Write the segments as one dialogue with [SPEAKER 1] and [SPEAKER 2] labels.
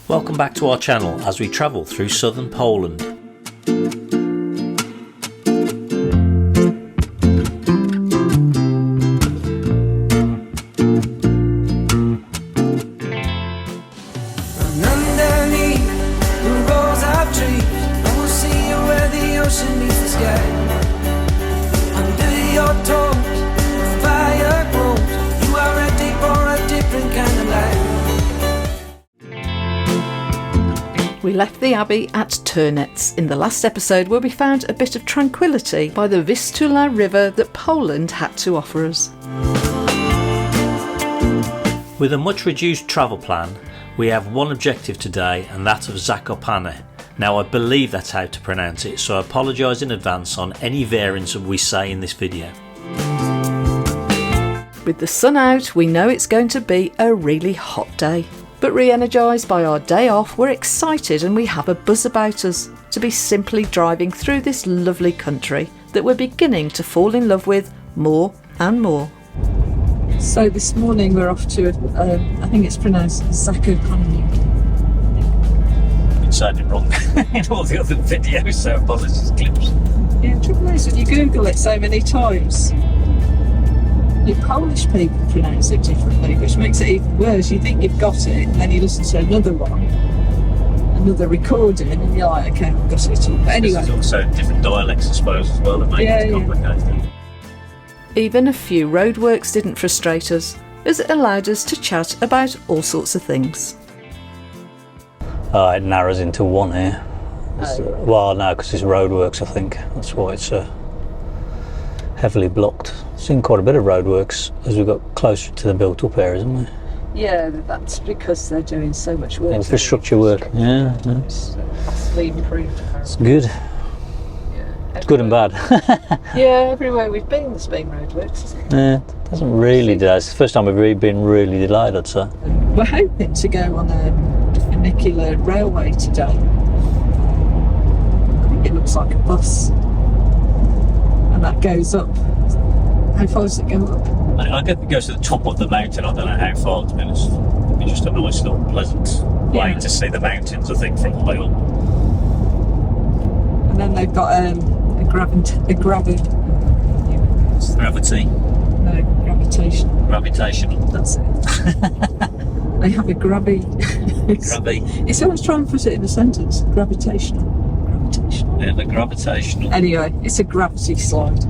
[SPEAKER 1] Welcome back to our channel as we travel through southern Poland.
[SPEAKER 2] We left the abbey at Turnetz in the last episode, where we found a bit of tranquillity by the Vistula river that Poland had to offer us.
[SPEAKER 1] With a much reduced travel plan, we have one objective today, and that of Zakopane. Now I believe that's how to pronounce it, so I apologise in advance on any variants of we say in this video.
[SPEAKER 2] With the sun out, we know it's going to be a really hot day. But re-energised by our day off, we're excited and we have a buzz about us to be simply driving through this lovely country that we're beginning to fall in love with more and more. So this morning we're off to, I think it's pronounced Zakopane.
[SPEAKER 1] Been saying it wrong in all the other videos, so apologies, clips.
[SPEAKER 2] Yeah, the trouble is when you Google it so many times, the Polish people pronounce it differently, which makes it even worse. You think you've got it, and then you listen to another one, another recording, and you're like, okay, I've got it all. But anyway.
[SPEAKER 1] There's also different dialects, I suppose, as well, that make it complicated.
[SPEAKER 2] Even a few roadworks didn't frustrate us, as it allowed us to chat about all sorts of things.
[SPEAKER 3] It narrows into one here. Well, no, because it's roadworks, I think. That's why it's heavily blocked. Seen quite a bit of roadworks as we got closer to the built-up areas, haven't we?
[SPEAKER 2] Yeah, that's because they're doing so much work.
[SPEAKER 3] Infrastructure work, yeah.
[SPEAKER 2] It's vastly improved.
[SPEAKER 3] It's good.
[SPEAKER 2] Yeah,
[SPEAKER 3] it's good and bad.
[SPEAKER 2] Yeah, everywhere we've been, there's been roadworks, isn't it?
[SPEAKER 3] Yeah, it doesn't really do. It's the first time we've really been really delayed, I'd say.
[SPEAKER 2] We're hoping to go on a funicular railway today. I think it looks like a bus. And that goes up. How far does it go up?
[SPEAKER 1] I guess it goes to the top of the mountain. I don't know how far, to be honest. It'd be just a nice little pleasant way to see the mountains, I think, from high up.
[SPEAKER 2] And then they've got a gravity. No, gravitational. That's it. They have a grabby. It's always trying to put it in a sentence. Gravitational.
[SPEAKER 1] Yeah, the gravitational.
[SPEAKER 2] Anyway, it's a gravity slide.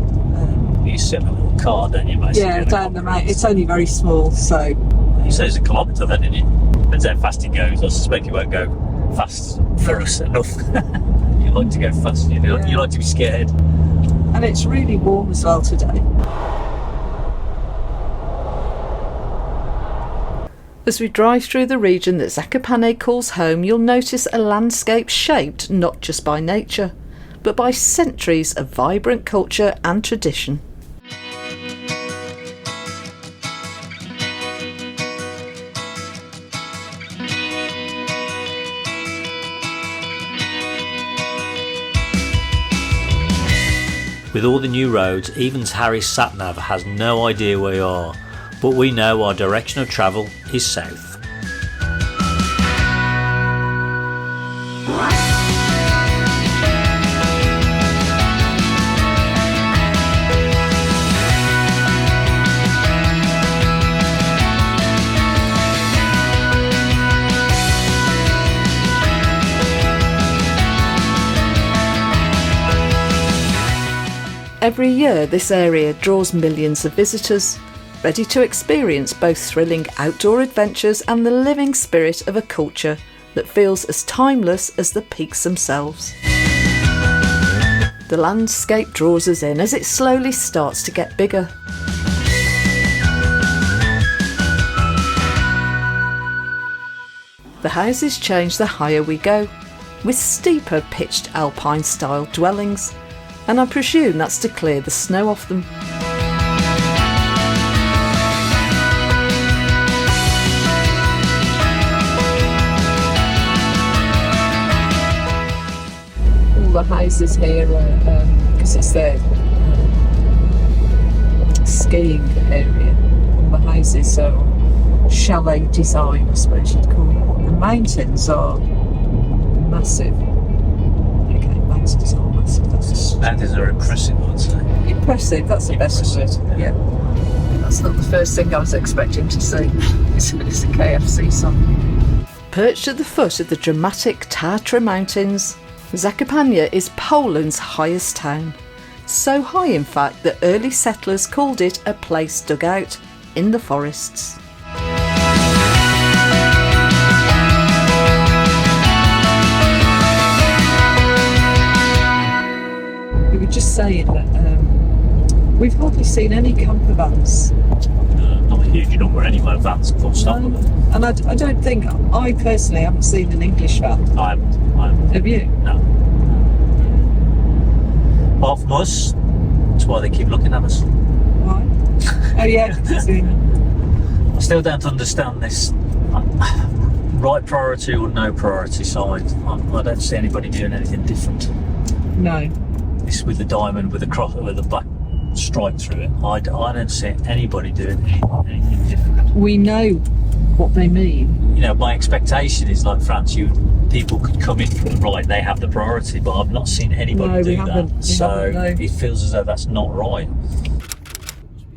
[SPEAKER 1] You sit in a little car, don't you, basically?
[SPEAKER 2] Yeah, down the mountain. It's only very small, so.
[SPEAKER 1] You say it's a kilometre then, didn't you? Depends how fast it goes. I suspect it won't go fast for us enough. You like to go fast, you like to be scared.
[SPEAKER 2] And it's really warm as well today. As we drive through the region that Zakopane calls home, you'll notice a landscape shaped not just by nature, but by centuries of vibrant culture and tradition.
[SPEAKER 1] With all the new roads, even Harry's sat-nav has no idea where we are, but we know our direction of travel is south.
[SPEAKER 2] Every year this area draws millions of visitors, ready to experience both thrilling outdoor adventures and the living spirit of a culture that feels as timeless as the peaks themselves. The landscape draws us in as it slowly starts to get bigger. The houses change the higher we go, with steeper pitched alpine style dwellings, and I presume that's to clear the snow off them. All the houses here are, because it's their skiing area, all the houses are chalet design, I suppose you'd call it. And mountains are massive. Okay, mountains are massive.
[SPEAKER 1] Mountains are impressive, I'd say.
[SPEAKER 2] Impressive, that's the best word. Yeah. That's not the first thing I was expecting to see. It's a KFC sign. Perched at the foot of the dramatic Tatra Mountains, Zakopane is Poland's highest town. So high, in fact, that early settlers called it a place dug out in the forests. We were just saying that we've hardly seen any campervans.
[SPEAKER 1] Not a huge number anyway, vans full stop.
[SPEAKER 2] No. And I don't think, I personally haven't seen an English van.
[SPEAKER 1] I haven't.
[SPEAKER 2] Have you?
[SPEAKER 1] No. Apart from us, that's why they keep looking at us.
[SPEAKER 2] Why? Oh yeah,
[SPEAKER 1] I still don't understand this right priority or no priority sign. I don't see anybody doing anything different.
[SPEAKER 2] No.
[SPEAKER 1] This with the diamond with the cross with the black stripe through it. I don't see anybody doing anything different.
[SPEAKER 2] We know what they mean.
[SPEAKER 1] You know, my expectation is like France. People could come in from the right. They have the priority, but I've not seen anybody do that. So it feels as though that's not right.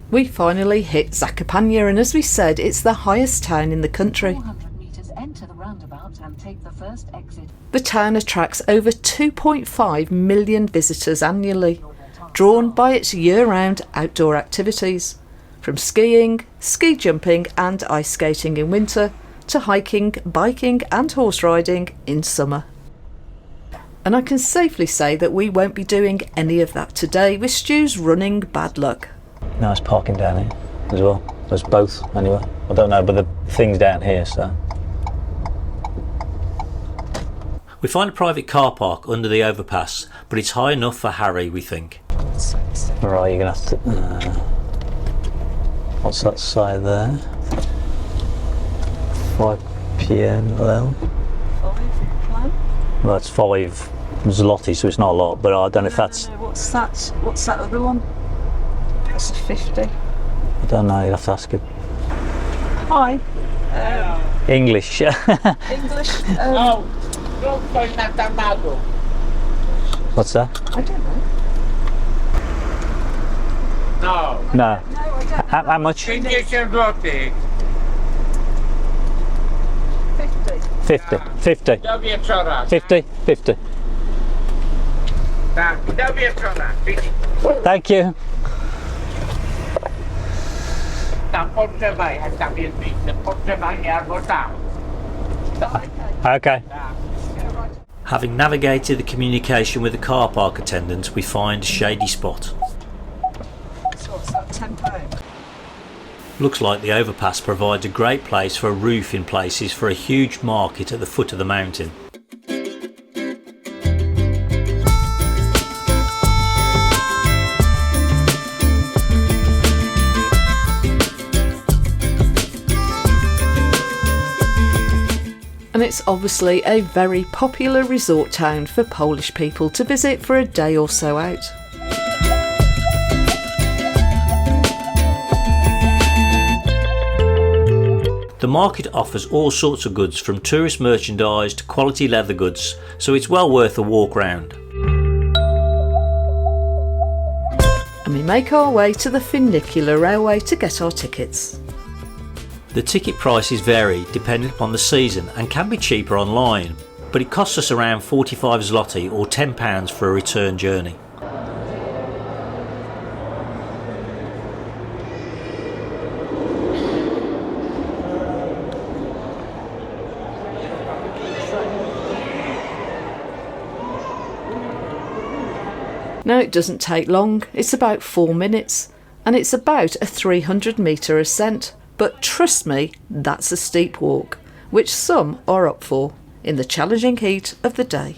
[SPEAKER 2] We finally hit Zakopane, and as we said, it's the highest town in the country.
[SPEAKER 4] 400 metres enter the roundabout and take the first exit.
[SPEAKER 2] The town attracts over 2.5 million visitors annually, drawn by its year-round outdoor activities, from skiing, ski jumping and ice skating in winter, to hiking, biking and horse riding in summer. And I can safely say that we won't be doing any of that today, with Stu's running bad luck.
[SPEAKER 3] Nice parking down here as well. There's both anyway. I don't know, but the thing's down here, so.
[SPEAKER 1] We find a private car park under the overpass, but it's high enough for Harry, we think.
[SPEAKER 3] Right, you're gonna have to. What's that side there? 5 p.m. Well, it's 5 zloty, so it's not a lot. But I don't know if that's.
[SPEAKER 2] No, what's that? What's that other one? That's a 50.
[SPEAKER 3] I don't know. You have to ask him.
[SPEAKER 2] Hi.
[SPEAKER 3] English.
[SPEAKER 2] English.
[SPEAKER 3] What's that?
[SPEAKER 2] I don't know.
[SPEAKER 5] No.
[SPEAKER 3] No.
[SPEAKER 2] No, I don't.
[SPEAKER 3] How much?
[SPEAKER 5] 50 złotych.
[SPEAKER 2] 50.
[SPEAKER 3] 50.
[SPEAKER 5] Do wieczora.
[SPEAKER 3] 50. 50.
[SPEAKER 5] Tak, do wieczora.
[SPEAKER 3] Thank you.
[SPEAKER 5] Tam potrzeba jechać, tam jest miejsce potrzebanie albo tam.
[SPEAKER 3] Okay.
[SPEAKER 1] Having navigated the communication with the car park attendant, we find a shady spot.
[SPEAKER 2] So what's that, £10?
[SPEAKER 1] Looks like the overpass provides a great place for a roof in places for a huge market at the foot of the mountain.
[SPEAKER 2] And it's obviously a very popular resort town for Polish people to visit for a day or so out.
[SPEAKER 1] The market offers all sorts of goods, from tourist merchandise to quality leather goods, so it's well worth a walk round.
[SPEAKER 2] And we make our way to the Funicular railway to get our tickets.
[SPEAKER 1] The ticket prices vary depending upon the season and can be cheaper online, but it costs us around 45 zloty or £10 for a return journey.
[SPEAKER 2] Now it doesn't take long, it's about 4 minutes, and it's about a 300-metre ascent, but trust me, that's a steep walk, which some are up for, in the challenging heat of the day.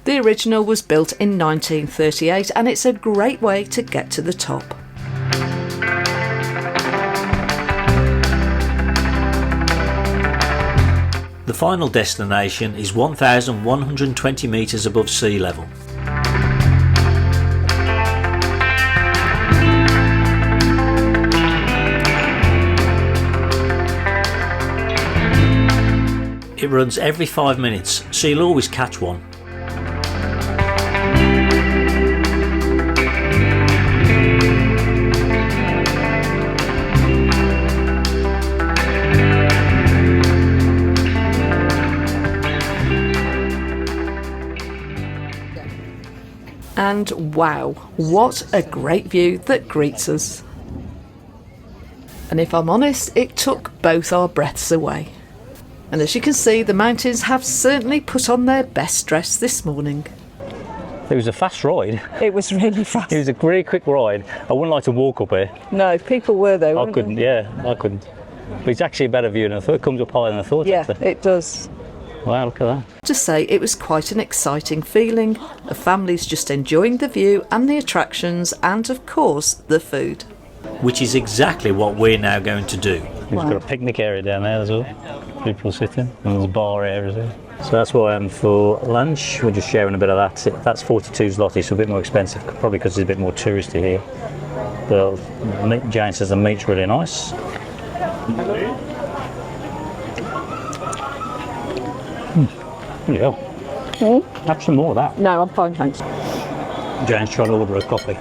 [SPEAKER 2] The original was built in 1938 and it's a great way to get to the top.
[SPEAKER 1] The final destination is 1,120 metres above sea level. It runs every 5 minutes, so you'll always catch one.
[SPEAKER 2] And wow, what a great view that greets us. And if I'm honest, it took both our breaths away. And as you can see, the mountains have certainly put on their best dress this morning.
[SPEAKER 3] It was a fast ride.
[SPEAKER 6] It was really fast.
[SPEAKER 3] It was a really quick ride. I wouldn't like to walk up here.
[SPEAKER 6] No, people were there.
[SPEAKER 3] I couldn't, yeah, I couldn't. But it's actually a better view than I thought. It comes up higher than I thought.
[SPEAKER 6] Yeah,
[SPEAKER 3] actually.
[SPEAKER 6] it does.
[SPEAKER 3] Wow, look at that.
[SPEAKER 2] To say it was quite an exciting feeling. The family's just enjoying the view and the attractions and of course the food.
[SPEAKER 1] Which is exactly what we're now going to do.
[SPEAKER 3] We've got a picnic area down there as well. People sitting, and there's a bar area as well. So that's what I'm for lunch. We're just sharing a bit of that. That's 42 zloty, so a bit more expensive, probably because it's a bit more touristy here. But Jane says the meat's really nice. Yeah. Have some more of that.
[SPEAKER 6] No, I'm fine, thanks.
[SPEAKER 3] Jane's trying to order a coffee.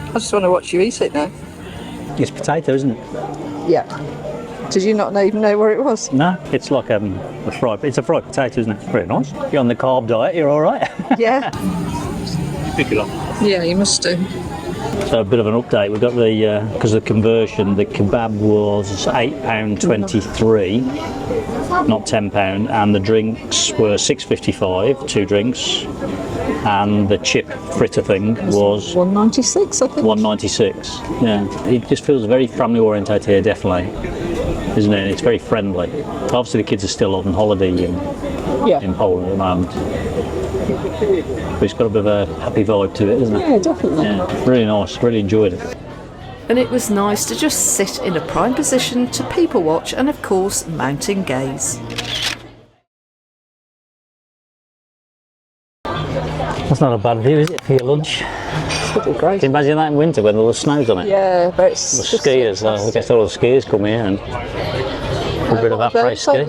[SPEAKER 6] I just want to watch you eat it now.
[SPEAKER 3] It's potato, isn't it?
[SPEAKER 6] Yeah. Did you not even know where it was?
[SPEAKER 3] No, it's like a fried. It's a fried potato, isn't it? It's very nice. You're on the carb diet. You're all right.
[SPEAKER 6] Yeah.
[SPEAKER 3] Pick it up.
[SPEAKER 6] Yeah, you must do.
[SPEAKER 3] So a bit of an update. We've got the because of the conversion, the kebab was £8.23, not £10, and the drinks were £6.55, 2 drinks, and the chip fritter thing was
[SPEAKER 6] £1.96, I think.
[SPEAKER 3] £1.96. Yeah, it just feels very family orientated here, definitely, isn't it? It's very friendly. Obviously, the kids are still on holiday in Poland at the moment. But it's got a bit of a happy vibe to it, isn't it?
[SPEAKER 6] Yeah, definitely.
[SPEAKER 3] Yeah, really nice, really enjoyed it.
[SPEAKER 2] And it was nice to just sit in a prime position to people watch and of course mountain gaze.
[SPEAKER 3] That's not a bad view, is it, for your lunch?
[SPEAKER 6] It's pretty great.
[SPEAKER 3] Can you imagine that in winter when all the snow's on it?
[SPEAKER 6] Yeah, but it's
[SPEAKER 3] The skiers, I guess all the skiers come here and a bit of that fresh ski.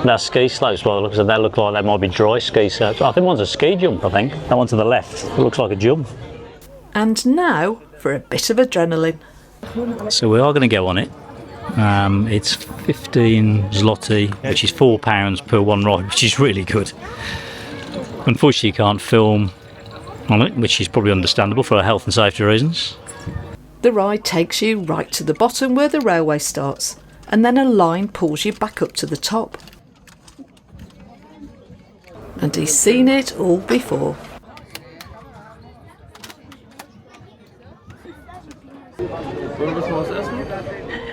[SPEAKER 3] That's ski slopes, well, they look like they might be dry ski slopes. I think one's a ski jump, I think. That one to the left, it looks like a jump.
[SPEAKER 2] And now for a bit of adrenaline.
[SPEAKER 3] So we are going to go on it. It's 15 zloty, which is £4 per one ride, which is really good. Unfortunately, you can't film on it, which is probably understandable for health and safety reasons.
[SPEAKER 2] The ride takes you right to the bottom where the railway starts, and then a line pulls you back up to the top. And he's seen it all before.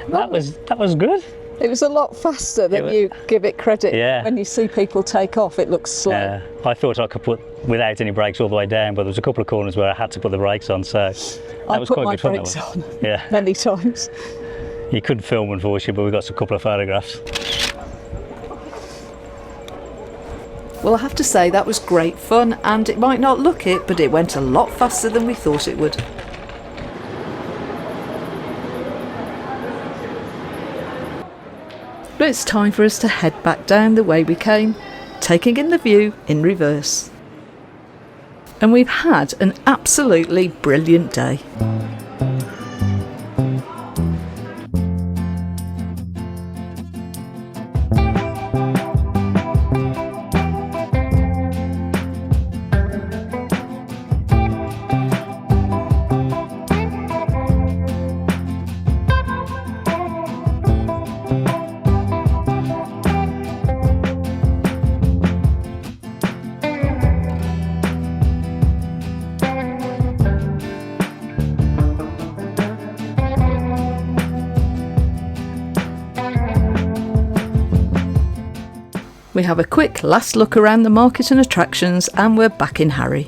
[SPEAKER 3] That was good.
[SPEAKER 6] It was a lot faster than you give it credit.
[SPEAKER 3] Yeah.
[SPEAKER 6] When you see people take off, it looks slow.
[SPEAKER 3] Yeah, I thought I could put without any brakes all the way down, but there was a couple of corners where I had to put the brakes on, so that was quite good fun.
[SPEAKER 6] I put my brakes on
[SPEAKER 3] Yeah.
[SPEAKER 6] many times.
[SPEAKER 3] You couldn't film, unfortunately, but we got a couple of photographs.
[SPEAKER 2] Well, I have to say that was great fun, and it might not look it, but it went a lot faster than we thought it would. But it's time for us to head back down the way we came, taking in the view in reverse. And we've had an absolutely brilliant day. We have a quick last look around the market and attractions, and we're back in Harry.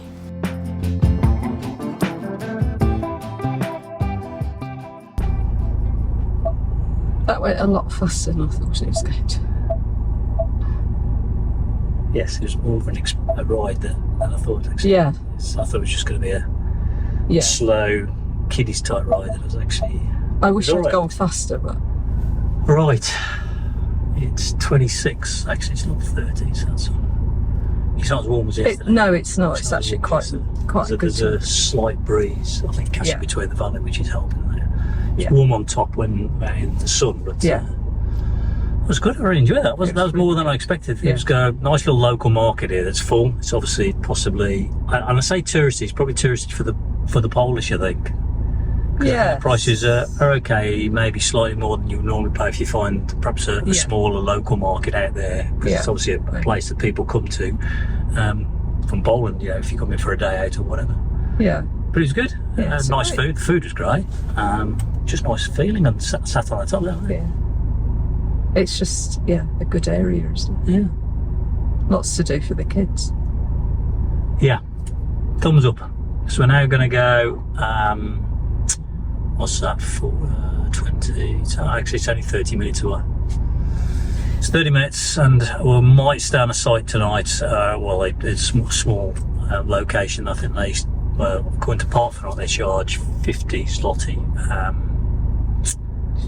[SPEAKER 6] That went a lot faster than I thought it was going to.
[SPEAKER 3] Yes, it was more of a ride than I thought, actually.
[SPEAKER 6] Yeah.
[SPEAKER 3] I thought it was just going to be a
[SPEAKER 6] Yeah.
[SPEAKER 3] slow kiddies type ride. It was actually...
[SPEAKER 6] I wish
[SPEAKER 3] It's
[SPEAKER 6] I'd
[SPEAKER 3] alright.
[SPEAKER 6] gone faster, but
[SPEAKER 3] Right. It's 26. Actually, it's not 30. So it's not as warm as yesterday.
[SPEAKER 6] no, it's not. It's
[SPEAKER 3] not
[SPEAKER 6] actually
[SPEAKER 3] as warm
[SPEAKER 6] quite
[SPEAKER 3] as
[SPEAKER 6] quite
[SPEAKER 3] yesterday.
[SPEAKER 6] good.
[SPEAKER 3] There's a slight breeze, I think, catching
[SPEAKER 6] Yeah.
[SPEAKER 3] between the valley, which is helping there. It's
[SPEAKER 6] Yeah.
[SPEAKER 3] warm on top when in the sun, but
[SPEAKER 6] Yeah.
[SPEAKER 3] it was good. I really enjoyed that. That was more than I expected.
[SPEAKER 6] Yeah.
[SPEAKER 3] It was a nice little local market here that's full. It's obviously possibly, and I say touristy, it's probably touristy for the Polish, I think.
[SPEAKER 6] Yeah.
[SPEAKER 3] Prices are okay, maybe slightly more than you would normally pay if you find perhaps a smaller local market out there, because it's obviously a place that people come to from Poland, if you come in for a day out or whatever.
[SPEAKER 6] Yeah.
[SPEAKER 3] But it was good.
[SPEAKER 6] Yeah, it's
[SPEAKER 3] nice
[SPEAKER 6] great.
[SPEAKER 3] food. Food was great. Just nice feeling, and sat on the top there.
[SPEAKER 6] Yeah. It's just a good area, isn't it?
[SPEAKER 3] Yeah.
[SPEAKER 6] Lots to do for the kids.
[SPEAKER 3] Yeah. Thumbs up. So we're now going to go. What's that for? 20. So actually, it's only 30 minutes away. It's 30 minutes, and we might stay on a site tonight. It's a small location. I think they, going to Parkup, they charge 50 zloty.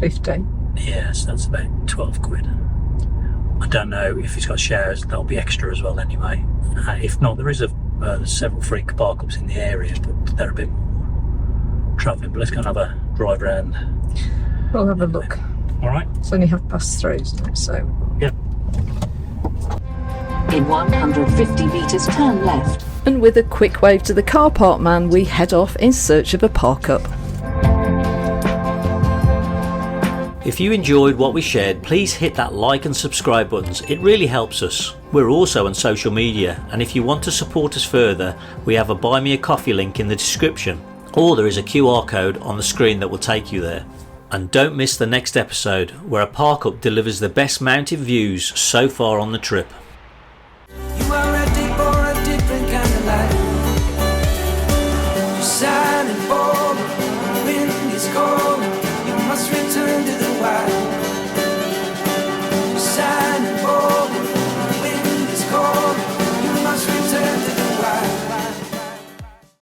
[SPEAKER 6] 50.
[SPEAKER 3] Yes, that's about 12 quid. I don't know if it's got showers. That'll be extra as well, anyway. If not, there's several free Parkups in the area, but they're a bit more travelling. But let's go and have a drive around.
[SPEAKER 6] We'll have a look.
[SPEAKER 3] All right.
[SPEAKER 6] It's only 3:30, isn't it? So
[SPEAKER 3] Yep.
[SPEAKER 4] In 150 metres, turn left.
[SPEAKER 2] And with a quick wave to the car park man, we head off in search of a Parkup.
[SPEAKER 1] If you enjoyed what we shared, please hit that like and subscribe buttons. It really helps us. We're also on social media, and if you want to support us further, we have a Buy Me a Coffee link in the description, or there is a QR code on the screen that will take you there. And don't miss the next episode, where a Parkup delivers the best mountain views so far on the trip.